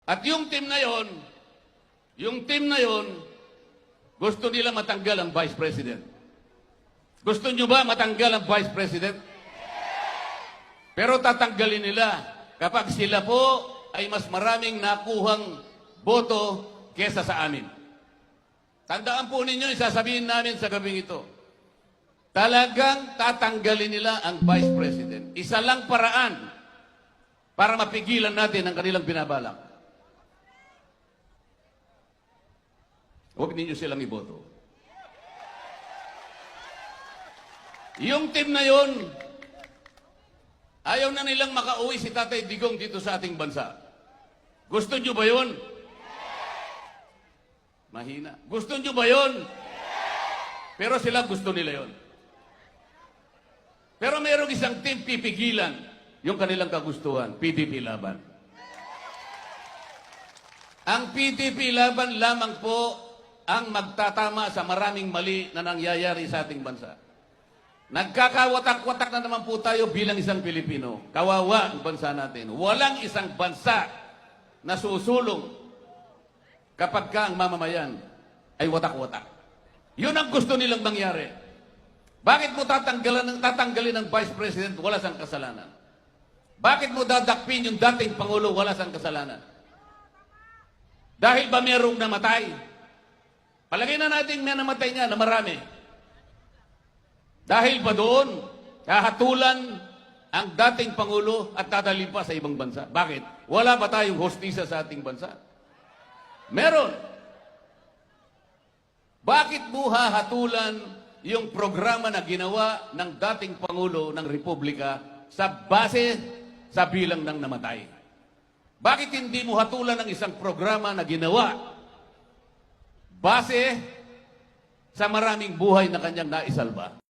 At yung team na yon, gusto nila matanggal ang Vice President. Gusto nyo ba matanggal ang Vice President? Pero tatanggalin nila kapag sila po ay mas maraming nakuhang boto kesa sa amin. Tandaan po ninyo, isasabihin namin sa gabing ito. Talagang tatanggalin nila ang Vice President. Isa lang paraan para mapigilan natin ang kanilang binabalak. Huwag ninyo silang iboto. Yung team na yon, ayaw na nilang makauwi si Tatay Digong dito sa ating bansa. Gusto nyo ba yun? Mahina. Gusto nyo ba yun? Pero sila gusto nila yon. Pero mayroong isang team pipigilan yung kanilang kagustuhan, PDP Laban. Ang PDP Laban lamang po ang magtatama sa maraming mali na nangyayari sa ating bansa. Nagkakawatak-watak na naman po tayo bilang isang Pilipino. Kawawa ang bansa natin. Walang isang bansa na susulong kapag ka ang mamamayan ay watak-watak. Yun ang gusto nilang mangyari. Bakit mo tatanggalin ang Vice President? Wala sang kasalanan. Bakit mo dadakpin yung dating Pangulo? Wala sang kasalanan. Dahil ba mayroong namatay? Palagay na natin may namatay nga na marami. Dahil ba doon, kahatulan ang dating Pangulo at dadalhin pa sa ibang bansa? Bakit? Wala ba tayong hostisa sa ating bansa? Meron. Bakit mo hahatulan yung programa na ginawa ng dating Pangulo ng Republika sa base sa bilang ng namatay? Bakit hindi mo hatulan ng isang programa na ginawa base sa maraming buhay na kanyang naisalba?